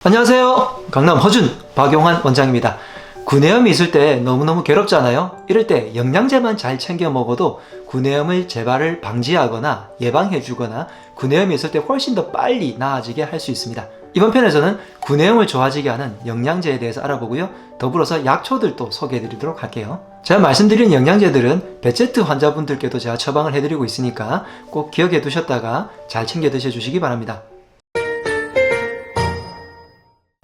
안녕하세요. 강남 허준 박용환 원장입니다. 구내염이 있을 때 너무너무 괴롭잖아요. 이럴 때 영양제만 잘 챙겨 먹어도 구내염을 재발을 방지하거나 예방해 주거나 구내염이 있을 때 훨씬 더 빨리 나아지게 할 수 있습니다. 이번 편에서는 구내염을 좋아지게 하는 영양제에 대해서 알아보고요. 더불어서 약초들도 소개해 드리도록 할게요. 제가 말씀드린 영양제들은 베체트 환자분들께도 제가 처방을 해드리고 있으니까 꼭 기억해 두셨다가 잘 챙겨 드셔 주시기 바랍니다.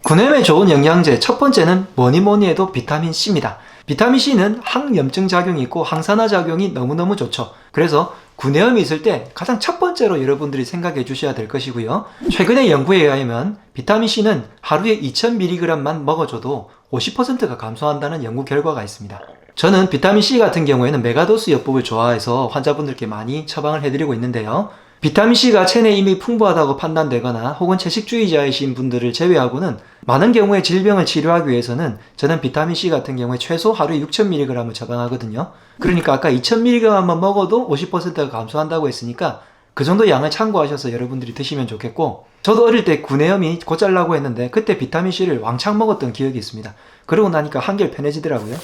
구내염에 좋은 영양제 첫 번째는 뭐니 해도 비타민C입니다. 비타민C는 항염증 작용이 있고 항산화 작용이 너무너무 좋죠. 그래서 구내염이 있을 때 가장 첫 번째로 여러분들이 생각해 주셔야 될 것이고요. 최근의 연구에 의하면 비타민C는 하루에 2000mg만 먹어줘도 50%가 감소한다는 연구 결과가 있습니다. 저는 비타민C 같은 경우에는 메가도스 요법을 좋아해서 환자분들께 많이 처방을 해드리고 있는데요. 비타민C가 체내에 이미 풍부하다고 판단되거나 혹은 채식주의자이신 분들을 제외하고는 많은 경우에 질병을 치료하기 위해서는 저는 비타민C 같은 경우에 최소 하루에 6000mg을 처방하거든요. 그러니까 아까 2000mg만 먹어도 50%가 감소한다고 했으니까 그 정도 양을 참고하셔서 여러분들이 드시면 좋겠고, 저도 어릴 때 구내염이 곧잘라고 했는데 그때 비타민C를 왕창 먹었던 기억이 있습니다. 그러고 나니까 한결 편해지더라고요.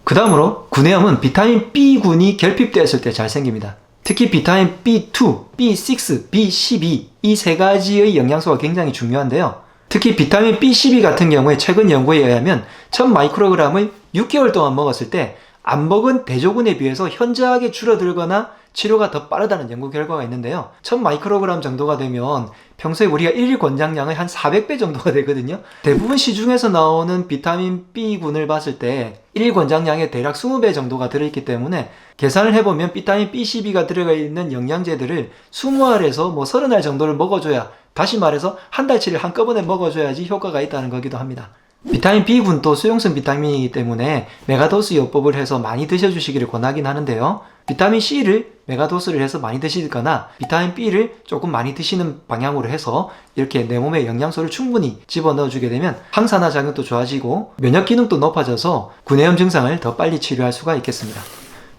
그 다음으로 구내염은 비타민 B군이 결핍되었을 때 잘 생깁니다. 특히 비타민 B2, B6, B12 이 세 가지의 영양소가 굉장히 중요한데요. 특히 비타민 B12 같은 경우에 최근 연구에 의하면 1000마이크로그램을 6개월 동안 먹었을 때 안 먹은 대조군에 비해서 현저하게 줄어들거나 치료가 더 빠르다는 연구 결과가 있는데요. 1000마이크로그램 정도가 되면 평소에 우리가 1일 권장량의 한 400배 정도가 되거든요. 대부분 시중에서 나오는 비타민 B군을 봤을 때 1일 권장량의 대략 20배 정도가 들어있기 때문에 계산을 해보면 비타민 B12가 들어가 있는 영양제들을 20알에서 30알 정도를 먹어줘야, 다시 말해서 한 달치를 한꺼번에 먹어줘야지 효과가 있다는 거기도 합니다. 비타민 B군도 수용성 비타민이기 때문에 메가도스 요법을 해서 많이 드셔주시기를 권하긴 하는데요. 비타민 C를 메가도스를 해서 많이 드시거나 비타민 B를 조금 많이 드시는 방향으로 해서 이렇게 내 몸에 영양소를 충분히 집어넣어주게 되면 항산화 작용도 좋아지고 면역 기능도 높아져서 구내염 증상을 더 빨리 치료할 수가 있겠습니다.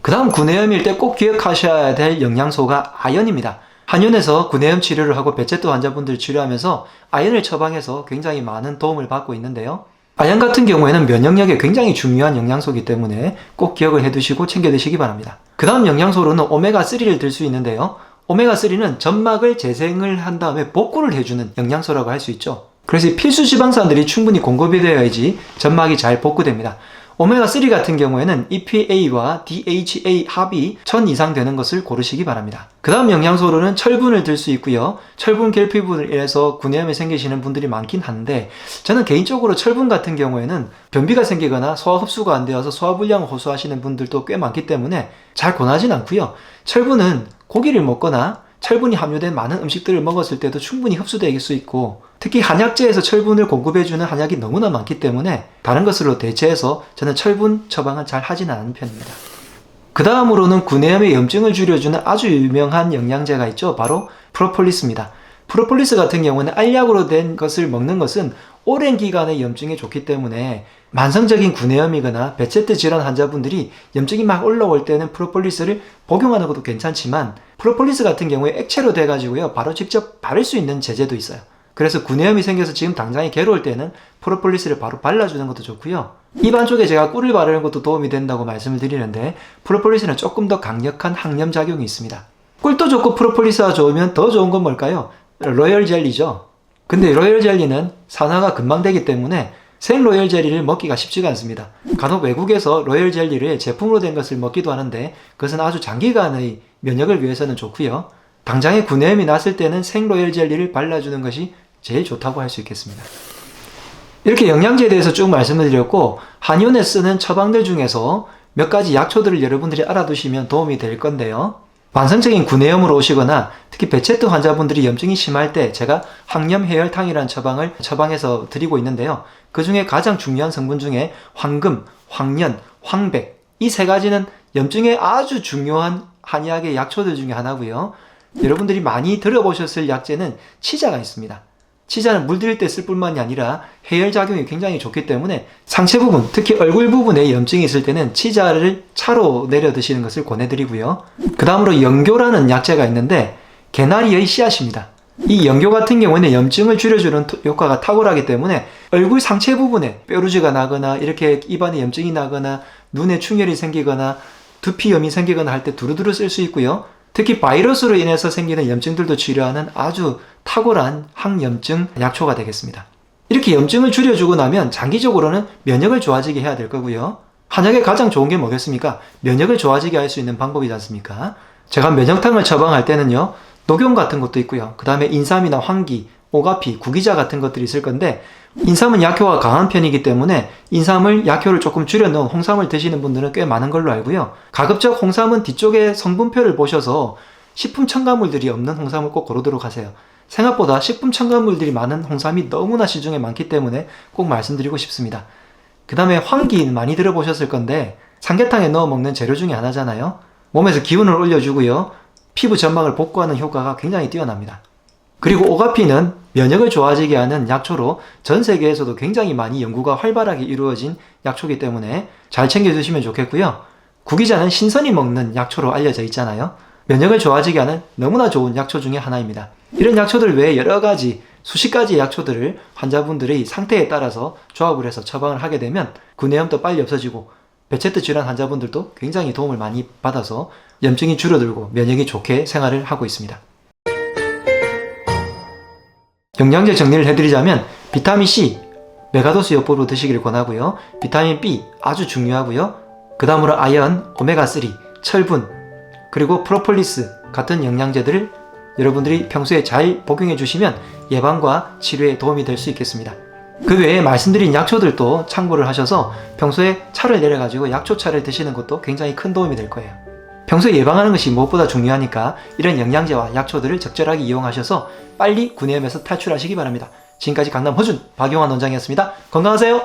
그 다음 구내염일 때 꼭 기억하셔야 될 영양소가 아연입니다. 한의원에서 구내염 치료를 하고 베체트 환자분들 치료하면서 아연을 처방해서 굉장히 많은 도움을 받고 있는데요. 아연 같은 경우에는 면역력에 굉장히 중요한 영양소이기 때문에 꼭 기억을 해두시고 챙겨 드시기 바랍니다. 그 다음 영양소로는 오메가3를 들 수 있는데요. 오메가3는 점막을 재생을 한 다음에 복구를 해주는 영양소라고 할 수 있죠. 그래서 필수 지방산들이 충분히 공급이 되어야지 점막이 잘 복구됩니다. 오메가3 같은 경우에는 EPA와 DHA 합이 1000 이상 되는 것을 고르시기 바랍니다. 그 다음 영양소로는 철분을 들 수 있고요. 철분 결핍으로 인해서 구내염이 생기시는 분들이 많긴 한데, 저는 개인적으로 철분 같은 경우에는 변비가 생기거나 소화 흡수가 안 되어서 소화불량을 호소하시는 분들도 꽤 많기 때문에 잘 권하진 않고요. 철분은 고기를 먹거나 철분이 함유된 많은 음식들을 먹었을 때도 충분히 흡수될 수 있고, 특히 한약재에서 철분을 공급해주는 한약이 너무나 많기 때문에 다른 것으로 대체해서 저는 철분 처방은 잘 하지는 않는 편입니다. 그 다음으로는 구내염의 염증을 줄여주는 아주 유명한 영양제가 있죠. 바로 프로폴리스입니다. 프로폴리스 같은 경우는 알약으로 된 것을 먹는 것은 오랜 기간의 염증에 좋기 때문에 만성적인 구내염이거나 베체트 질환 환자분들이 염증이 막 올라올 때는 프로폴리스를 복용하는 것도 괜찮지만, 프로폴리스 같은 경우에 액체로 돼가지고요 바로 직접 바를 수 있는 제제도 있어요. 그래서 구내염이 생겨서 지금 당장에 괴로울 때는 프로폴리스를 바로 발라주는 것도 좋고요. 입 안쪽에 제가 꿀을 바르는 것도 도움이 된다고 말씀을 드리는데, 프로폴리스는 조금 더 강력한 항염 작용이 있습니다. 꿀도 좋고 프로폴리스가 좋으면 더 좋은 건 뭘까요? 로열 젤리죠. 근데 로열 젤리는 산화가 금방 되기 때문에 생 로열 젤리를 먹기가 쉽지가 않습니다. 간혹 외국에서 로열 젤리를 제품으로 된 것을 먹기도 하는데 그것은 아주 장기간의 면역을 위해서는 좋고요. 당장에 구내염이 났을 때는 생 로열 젤리를 발라주는 것이 제일 좋다고 할 수 있겠습니다. 이렇게 영양제에 대해서 쭉 말씀을 드렸고, 한의원에 쓰는 처방들 중에서 몇 가지 약초들을 여러분들이 알아두시면 도움이 될 건데요. 만성적인 구내염으로 오시거나 특히 베체트 환자분들이 염증이 심할 때 제가 항염 해열탕이라는 처방을 처방해서 드리고 있는데요. 그 중에 가장 중요한 성분 중에 황금, 황련, 황백 이 세 가지는 염증에 아주 중요한 한의학의 약초들 중에 하나고요. 여러분들이 많이 들어보셨을 약재는 치자가 있습니다. 치자는 물들일 때 쓸 뿐만이 아니라 해열작용이 굉장히 좋기 때문에 상체 부분, 특히 얼굴 부분에 염증이 있을 때는 치자를 차로 내려 드시는 것을 권해드리고요. 그 다음으로 연교라는 약재가 있는데 개나리의 씨앗입니다. 이 영교 같은 경우에는 염증을 줄여주는 효과가 탁월하기 때문에 얼굴 상체 부분에 뾰루지가 나거나 이렇게 입안에 염증이 나거나 눈에 충혈이 생기거나 두피염이 생기거나 할 때 두루두루 쓸 수 있고요. 특히 바이러스로 인해서 생기는 염증들도 치료하는 아주 탁월한 항염증 약초가 되겠습니다. 이렇게 염증을 줄여주고 나면 장기적으로는 면역을 좋아지게 해야 될 거고요. 한약에 가장 좋은 게 뭐겠습니까? 면역을 좋아지게 할 수 있는 방법이지 않습니까? 제가 면역탕을 처방할 때는요, 녹용 같은 것도 있고요. 그 다음에 인삼이나 황기, 오가피, 구기자 같은 것들이 있을 건데, 인삼은 약효가 강한 편이기 때문에 인삼을 약효를 조금 줄여놓은 홍삼을 드시는 분들은 꽤 많은 걸로 알고요. 가급적 홍삼은 뒤쪽에 성분표를 보셔서 식품 첨가물들이 없는 홍삼을 꼭 고르도록 하세요. 생각보다 식품 첨가물들이 많은 홍삼이 너무나 시중에 많기 때문에 꼭 말씀드리고 싶습니다. 그 다음에 황기 많이 들어보셨을 건데 삼계탕에 넣어 먹는 재료 중에 하나잖아요. 몸에서 기운을 올려주고요. 피부 점막을 복구하는 효과가 굉장히 뛰어납니다. 그리고 오가피는 면역을 좋아지게 하는 약초로 전 세계에서도 굉장히 많이 연구가 활발하게 이루어진 약초이기 때문에 잘 챙겨주시면 좋겠고요. 구기자는 신선히 먹는 약초로 알려져 있잖아요. 면역을 좋아지게 하는 너무나 좋은 약초 중에 하나입니다. 이런 약초들 외에 여러 가지 수십 가지의 약초들을 환자분들의 상태에 따라서 조합을 해서 처방을 하게 되면 구내염도 빨리 없어지고 배체트 질환 환자분들도 굉장히 도움을 많이 받아서 염증이 줄어들고 면역이 좋게 생활을 하고 있습니다. 영양제 정리를 해드리자면 비타민C, 메가도스 요법으로 드시기를 권하고요. 비타민 B 아주 중요하고요. 그 다음으로 아연, 오메가3, 철분, 그리고 프로폴리스 같은 영양제들을 여러분들이 평소에 잘 복용해 주시면 예방과 치료에 도움이 될 수 있겠습니다. 그 외에 말씀드린 약초들도 참고를 하셔서 평소에 차를 내려가지고 약초차를 드시는 것도 굉장히 큰 도움이 될 거예요. 평소에 예방하는 것이 무엇보다 중요하니까 이런 영양제와 약초들을 적절하게 이용하셔서 빨리 구내염에서 탈출하시기 바랍니다. 지금까지 강남 허준 박용환 원장이었습니다. 건강하세요.